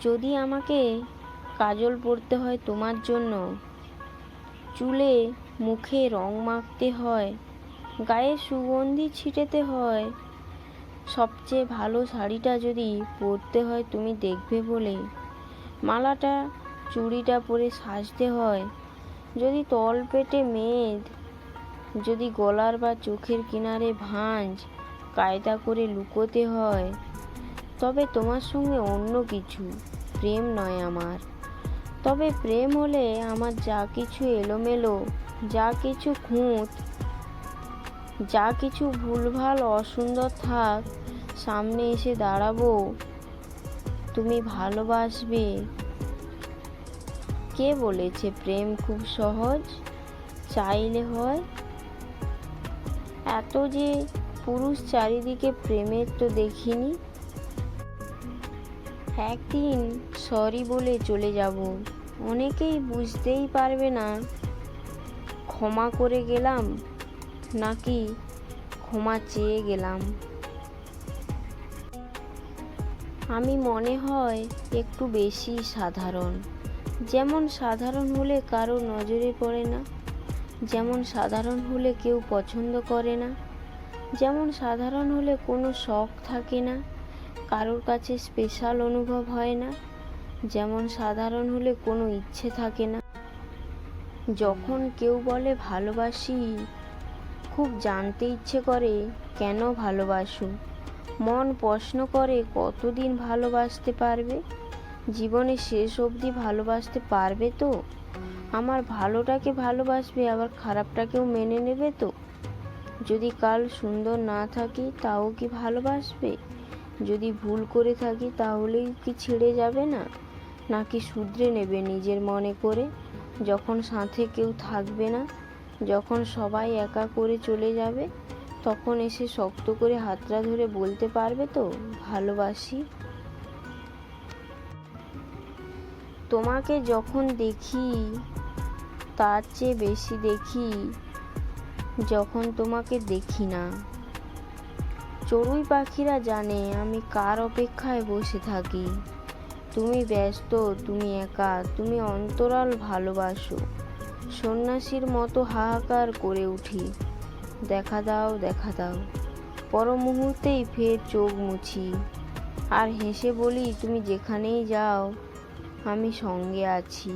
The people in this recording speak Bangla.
যদি আমাকে কাজল পরতে হয় তোমার জন্য, চুলে মুখে রং মাখতে হয়, গায়ে সুগন্ধি ছিটাতে হয়, সবচেয়ে ভালো শাড়িটা যদি পরতে হয় তুমি দেখবে বলে, মালাটা চুড়িটা পরে সাজতে হয়, যদি তলপেটে মেদ, যদি গলার বা চোখের কিনারে ভাঁজ কায়দা করে লুকোতে হয়, তবে তোমার সঙ্গে অন্য কিছু, প্রেম নয় আমার। তবে প্রেম হলে আমার যা কিছু এলোমেলো, যা কিছু খুঁত, যা কিছু ভুলভাল অসুন্দর থাক, সামনে এসে দাঁড়াবো, তুমি ভালোবাসবে। কে বলেছে প্রেম খুব সহজ, চাইলে হয়? এত যে পুরুষ চারিদিকে প্রেমের তো দেখিনি। একদিন সরি বলে চলে যাব, অনেকেই বুঝতেই পারবে না ক্ষমা করে গেলাম নাকি ক্ষমা চেয়ে গেলাম। আমি মনে হয় একটু বেশি সাধারণ, যেমন সাধারণ হলে কারো নজরে পড়ে না, যেমন সাধারণ হলে কেউ পছন্দ করে না, যেমন সাধারণ হলে কোনো শখ থাকে না, কারোর কাছে স্পেশাল অনুভব হয় না, যেমন সাধারণ হলে কোনো ইচ্ছে থাকে না। যখন কেউ বলে ভালোবাসি, খুব জানতে ইচ্ছে করে কেন ভালোবাসো। মন প্রশ্ন করে কতদিন ভালোবাসতে পারবে, জীবনে শেষ অবধি ভালোবাসতে পারবে তো? আমার ভালোটাকে ভালোবাসবে, আবার খারাপটাকেও মেনে নেবে তো? যদি কাল সুন্দর না থাকি তাও কি ভালোবাসবে? যদি ভুল করে থাকি তাহলেই কি ছেড়ে যাবে না, নাকি শুধরে নেবে নিজের মনে করে? যখন সাথে কেউ থাকবে না, যখন সবাই একা করে চলে যাবে, তখন এসে শক্ত করে হাতটা ধরে বলতে পারবে তো ভালোবাসি? তোমাকে যখন দেখি তার চেয়ে বেশি দেখি যখন তোমাকে দেখি না। চড়ুই পাখিরা জানে আমি কার অপেক্ষায় বসে থাকি। তুমি ব্যস্ত, তুমি একা, তুমি অন্তরাল ভালোবাসো। সন্ন্যাসীর মতো হাহাকার করে উঠি, দেখা দাও দেখা দাও। পর মুহূর্তেই ফের চোখ মুছি আর হেসে বলি তুমি যেখানেই যাও আমি সঙ্গে আছি।